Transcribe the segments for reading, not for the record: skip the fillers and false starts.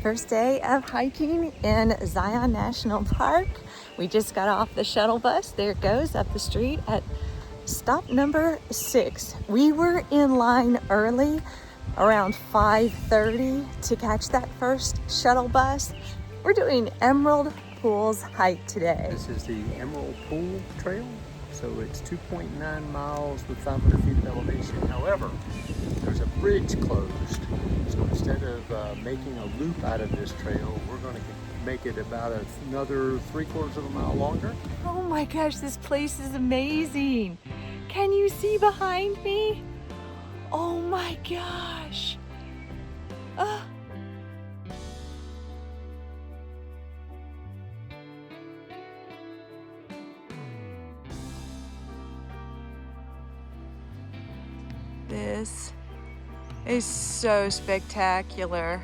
First day of hiking in Zion National Park. We just got off the shuttle bus. There it goes up the street at stop number 6. We were in line early, around 5:30, to catch that first shuttle bus. We're doing Emerald Pools hike today. This is the Emerald Pool Trail. So it's 2.9 miles with 500 feet of elevation. However, there's a bridge closed. So instead of making a loop out of this trail, we're going to make it about another 3/4 of a mile longer. Oh my gosh, this place is amazing. Can you see behind me? Oh my gosh. This is so spectacular.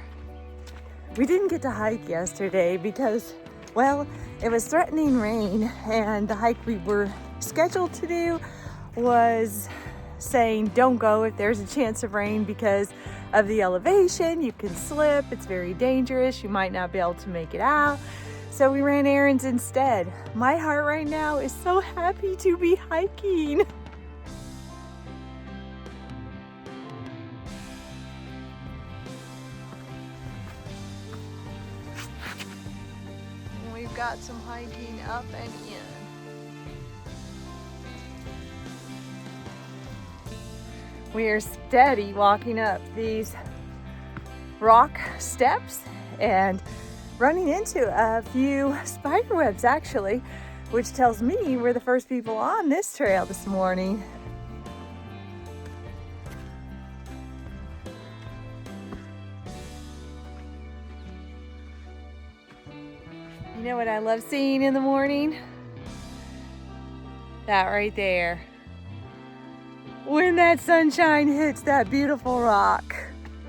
We didn't get to hike yesterday because, well, it was threatening rain, and the hike we were scheduled to do was saying don't go if there's a chance of rain because of the elevation. You can slip, it's very dangerous, you might not be able to make it out. So we ran errands instead. My heart right now is so happy to be hiking. We've got some hiking up and in. We are steady walking up these rock steps and running into a few spider webs actually, which tells me we're the first people on this trail this morning. You know what I love seeing in the morning? That right there. When that sunshine hits that beautiful rock.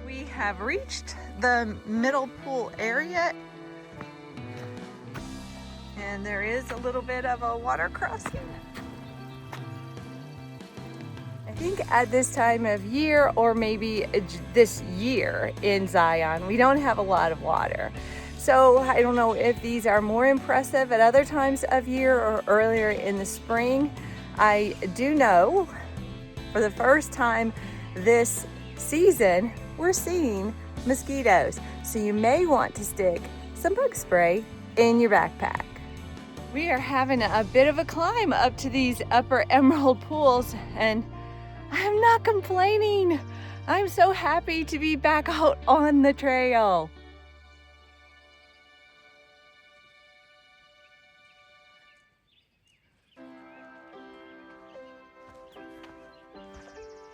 We have reached the middle pool area, and there is a little bit of a water crossing. I think at this time of year, or maybe this year in Zion, we don't have a lot of water. So I don't know if these are more impressive at other times of year or earlier in the spring. I do know for the first time this season, we're seeing mosquitoes. So you may want to stick some bug spray in your backpack. We are having a bit of a climb up to these upper emerald pools, and I'm not complaining. I'm so happy to be back out on the trail.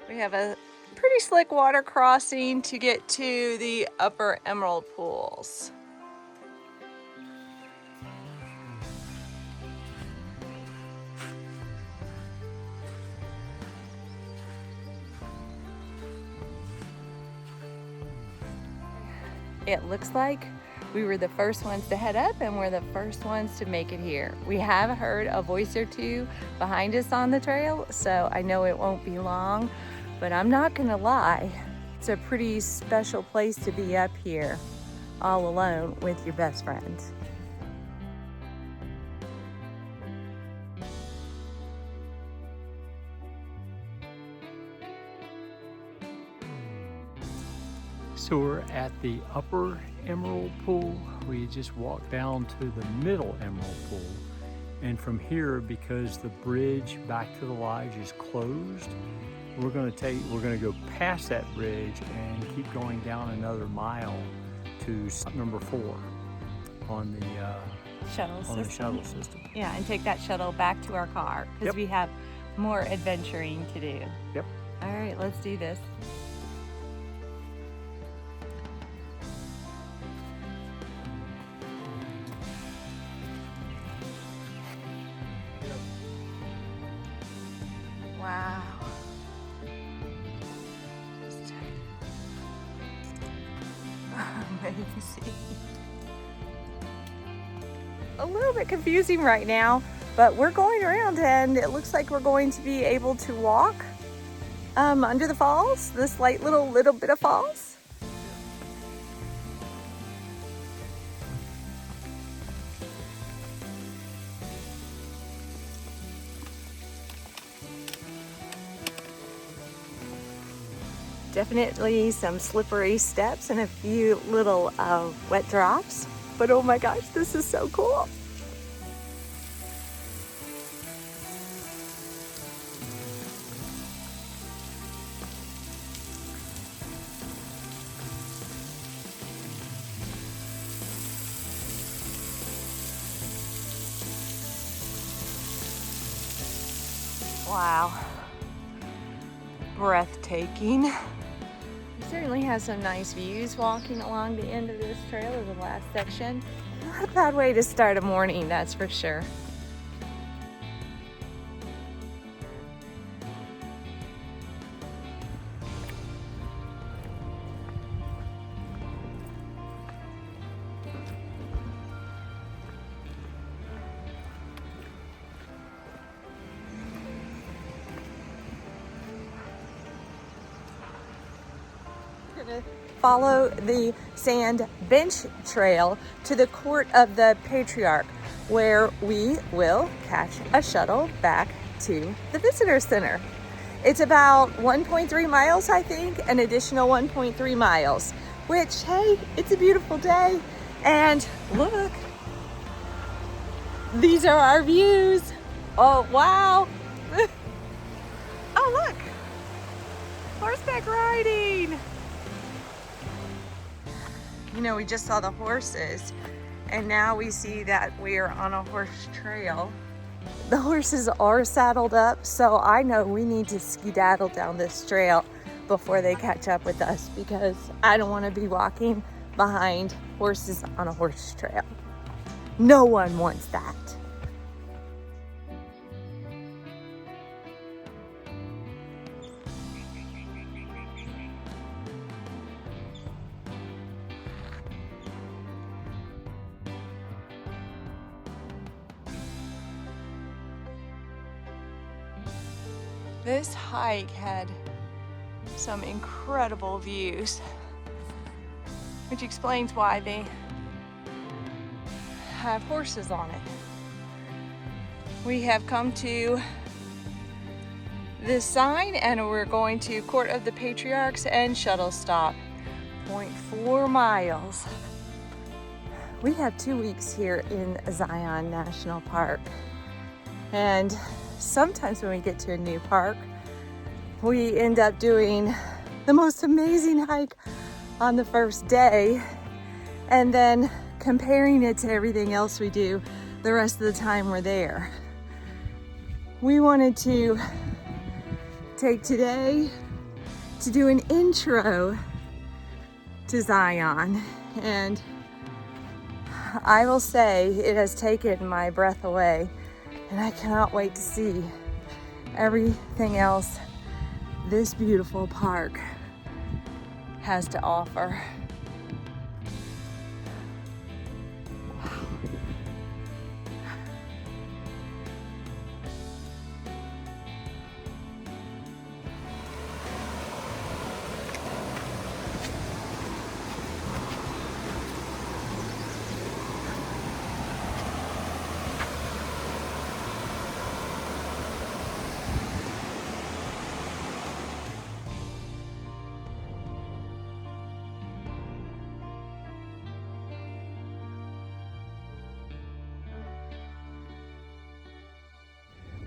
We have a pretty slick water crossing to get to the upper emerald pools. It looks like we were the first ones to head up, and we're the first ones to make it here. We have heard a voice or two behind us on the trail, so I know it won't be long. But I'm not gonna lie, it's a pretty special place to be up here, all alone with your best friends. So we're at the upper emerald pool. We just walked down to the middle emerald pool. And from here, because the bridge back to the lodge is closed, we're going to go past that bridge and keep going down another mile to stop number 4 on the shuttle system. Yeah, and take that shuttle back to our car because we have more adventuring to do. Yep. All right, let's do this. Wow. Amazing. A little bit confusing right now, but we're going around and it looks like we're going to be able to walk under the falls, this light little bit of falls. Definitely some slippery steps and a few little wet drops. But oh my gosh, this is so cool. Wow. Breathtaking. We certainly have some nice views walking along the end of this trail of the last section. Not a bad way to start a morning, that's for sure. Gonna follow the sand bench trail to the court of the patriarch, where we will catch a shuttle back to the visitor center. It's about 1.3 miles, I think, an additional 1.3 miles, which, hey, it's a beautiful day. And look, these are our views. Oh, wow. Oh, look, horseback riding. You know, we just saw the horses, and now we see that we're on a horse trail. The horses are saddled up, so I know we need to skedaddle down this trail before they catch up with us, because I don't want to be walking behind horses on a horse trail. No one wants that. This hike had some incredible views, which explains why they have horses on it. We have come to this sign, and we're going to Court of the Patriarchs and shuttle stop, 0.4 miles. We have 2 weeks here in Zion National Park, and sometimes when we get to a new park, we end up doing the most amazing hike on the first day and then comparing it to everything else we do the rest of the time we're there. We wanted to take today to do an intro to Zion, and I will say it has taken my breath away. And I cannot wait to see everything else this beautiful park has to offer.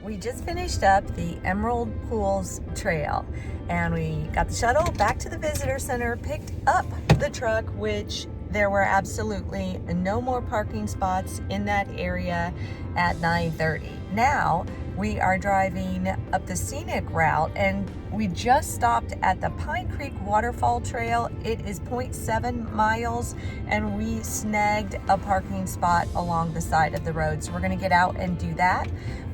We just finished up the Emerald Pools Trail, and we got the shuttle back to the visitor center, picked up the truck, which there were absolutely no more parking spots in that area at 9:30. Now we are driving up the scenic route, and we just stopped at the Pine Creek Waterfall Trail. It is 0.7 miles, and we snagged a parking spot along the side of the road. So we're gonna get out and do that.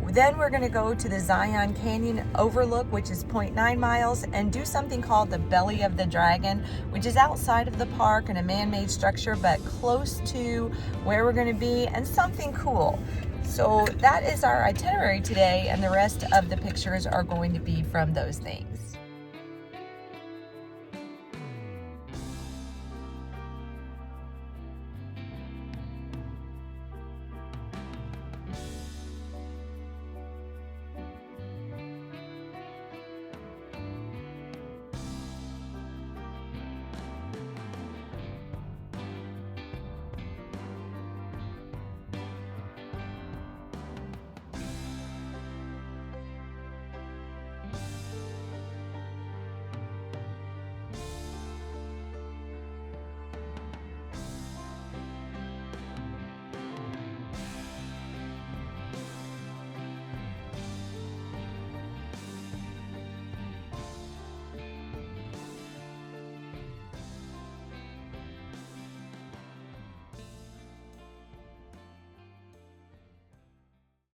Then we're gonna go to the Zion Canyon Overlook, which is 0.9 miles, and do something called the Belly of the Dragon, which is outside of the park and a man-made structure, but close to where we're gonna be, and something cool. So that is our itinerary today, and the rest of the pictures are going to be from those things.